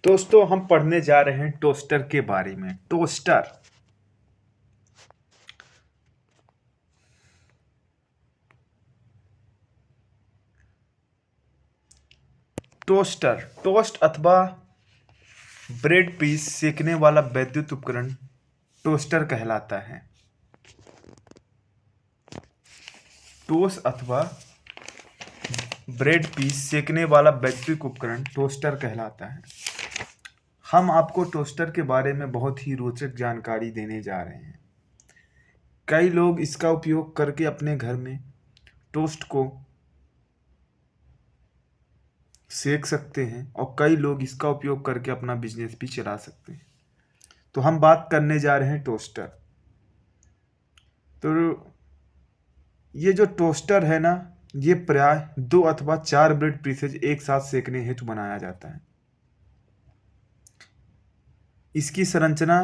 दोस्तों हम पढ़ने जा रहे हैं टोस्टर के बारे में। टोस्टर टोस्टर टोस्ट अथवा ब्रेड पीस सेकने वाला वैद्युत उपकरण टोस्टर कहलाता है। टोस्ट अथवा ब्रेड पीस सेकने वाला वैद्युत उपकरण टोस्टर कहलाता है। हम आपको टोस्टर के बारे में बहुत ही रोचक जानकारी देने जा रहे हैं। कई लोग इसका उपयोग करके अपने घर में टोस्ट को सेक सकते हैं और कई लोग इसका उपयोग करके अपना बिजनेस भी चला सकते हैं। तो हम बात करने जा रहे हैं टोस्टर। तो ये जो टोस्टर है ना, ये प्राय 2 अथवा 4 ब्रेड पीसेज एक साथ सेकने हेतु बनाया जाता है। इसकी संरचना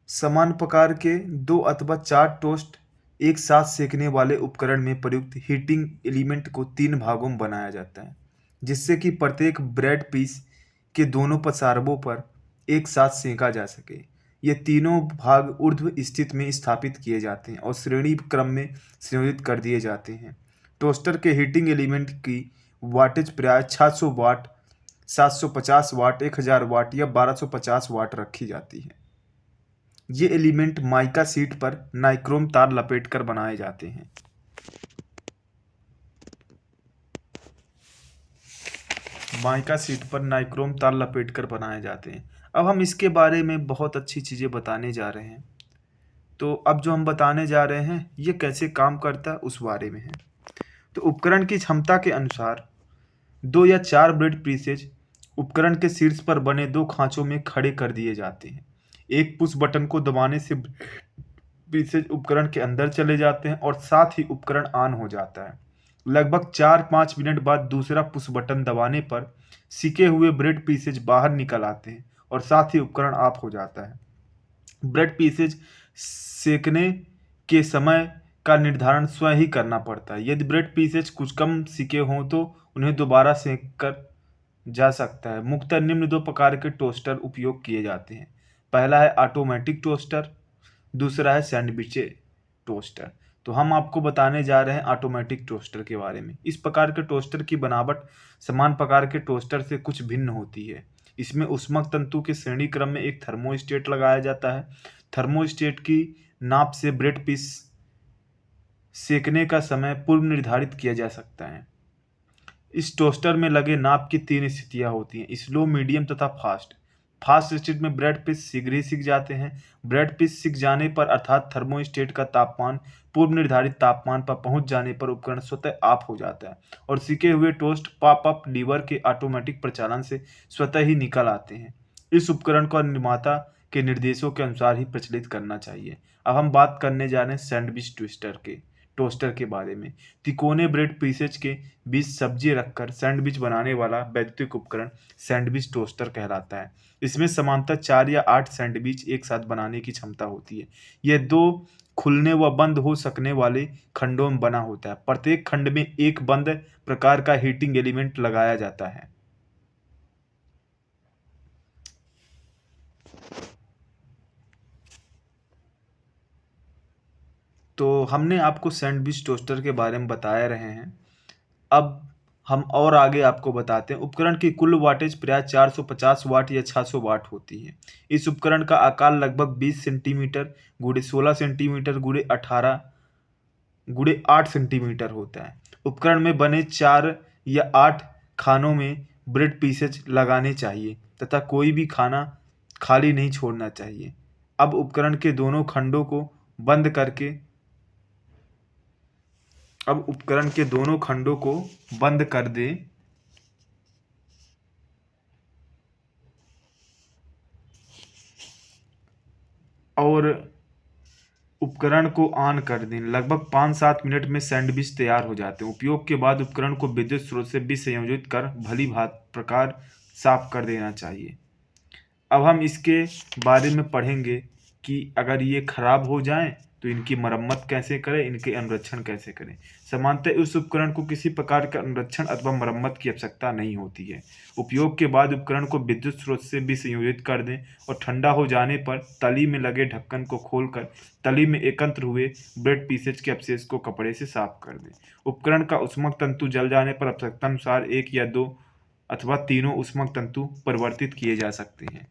समान प्रकार के 2 अथवा 4 टोस्ट एक साथ सेकने वाले उपकरण में प्रयुक्त हीटिंग एलिमेंट को 3 भागों में बनाया जाता है, जिससे कि प्रत्येक ब्रेड पीस के दोनों पसारबों पर एक साथ सेका जा सके। ये तीनों भाग ऊर्ध्व स्थिति में स्थापित किए जाते हैं और श्रेणी क्रम में संयोजित कर दिए जाते हैं। टोस्टर के हीटिंग एलिमेंट की वाटेज प्राय 600 वाट, 750 वाट, 1000 वाट या 1250 वाट रखी जाती है। ये एलिमेंट माइका शीट पर नाइक्रोम तार लपेटकर बनाए जाते हैं। माइका शीट पर नाइक्रोम तार लपेटकर बनाए जाते हैं। अब हम इसके बारे में बहुत अच्छी चीज़ें बताने जा रहे हैं। तो अब जो हम बताने जा रहे हैं ये कैसे काम करता है उस बारे में है। तो उपकरण की क्षमता के अनुसार 2 या 4 ब्रेड पीसेज उपकरण के शीर्ष पर बने 2 खांचों में खड़े कर दिए जाते हैं। एक पुश बटन को दबाने से पीसेज उपकरण के अंदर चले जाते हैं और साथ ही उपकरण ऑन हो जाता है। लगभग 4-5 मिनट बाद दूसरा पुश बटन दबाने पर सिके हुए ब्रेड पीसेज बाहर निकल आते हैं और साथ ही उपकरण ऑफ हो जाता है। ब्रेड पीसेज सेकने के समय का निर्धारण स्वयं ही करना पड़ता है। यदि ब्रेड पीसेज कुछ कम सिके हों तो उन्हें दोबारा सेक कर जा सकता है। मुख्यतः निम्न 2 प्रकार के टोस्टर उपयोग किए जाते हैं। पहला है ऑटोमेटिक टोस्टर, दूसरा है सैंडविच टोस्टर। तो हम आपको बताने जा रहे हैं ऑटोमेटिक टोस्टर के बारे में। इस प्रकार के टोस्टर की बनावट समान प्रकार के टोस्टर से कुछ भिन्न होती है। इसमें ऊष्मक तंतु के श्रेणी क्रम में एक थर्मोस्टेट लगाया जाता है। थर्मोस्टेट की नाप से ब्रेड पीस सेकने का समय पूर्व निर्धारित किया जा सकता है। इस टोस्टर में लगे नाप की 3 स्थितियां होती हैं: स्लो, मीडियम तथा फास्ट। फास्ट स्टेट में ब्रेड पीस शीघ्र ही सिक जाते हैं। ब्रेड पीस सिक जाने पर अर्थात थर्मोस्टेट का तापमान पूर्व निर्धारित तापमान पर पहुंच जाने पर उपकरण स्वतः ऑफ हो जाता है और सिके हुए टोस्ट पॉप अप लीवर के ऑटोमेटिक प्रचालन से स्वतः ही निकल आते हैं। इस उपकरण को निर्माता के निर्देशों के अनुसार ही प्रचलित करना चाहिए। अब हम बात करने जा रहे हैं सैंडविच टोस्टर के बारे में। तिकोने ब्रेड पीसेज के बीच सब्जी रखकर सैंडविच बनाने वाला वैद्युतिक उपकरण सैंडविच टोस्टर कहलाता है। इसमें समांतर 4 या 8 सैंडविच एक साथ बनाने की क्षमता होती है। यह 2 खुलने व बंद हो सकने वाले खंडों में बना होता है। प्रत्येक खंड में एक बंद प्रकार का हीटिंग एलिमेंट लगाया जाता है। तो हमने आपको सैंडविच टोस्टर के बारे में बताए रहे हैं। अब हम और आगे आपको बताते हैं। उपकरण की कुल वाटेज प्राय 450 वाट या 600 वाट होती है। इस उपकरण का आकार लगभग 20 सेंटीमीटर गुणे 16 सेंटीमीटर गुणे 18 गुणे 8 सेंटीमीटर होता है। उपकरण में बने 4 या 8 खानों में ब्रेड पीसेज लगाने चाहिए तथा कोई भी खाना खाली नहीं छोड़ना चाहिए। अब उपकरण के दोनों खंडों को बंद करके अब उपकरण के दोनों खंडों को बंद कर दें और उपकरण को ऑन कर दें। लगभग 5-7 मिनट में सैंडविच तैयार हो जाते हैं। उपयोग के बाद उपकरण को विद्युत स्रोत से विसंयोजित कर भली भांति प्रकार साफ कर देना चाहिए। अब हम इसके बारे में पढ़ेंगे कि अगर ये खराब हो जाएं तो इनकी मरम्मत कैसे करें, इनके अनुरक्षण कैसे करें। सामान्यतः उस उपकरण को किसी प्रकार का अनुरक्षण अथवा मरम्मत की आवश्यकता नहीं होती है। उपयोग के बाद उपकरण को विद्युत स्रोत से विसंयोजित कर दें और ठंडा हो जाने पर तली में लगे ढक्कन को खोलकर तली में एकत्र हुए ब्रेड पीसेज के अवशेष को कपड़े से साफ कर दें। उपकरण का ऊष्मक तंतु जल जाने पर आवश्यकतानुसार 1 या 2 अथवा तीनों ऊष्मक तंतु परिवर्तित किए जा सकते हैं।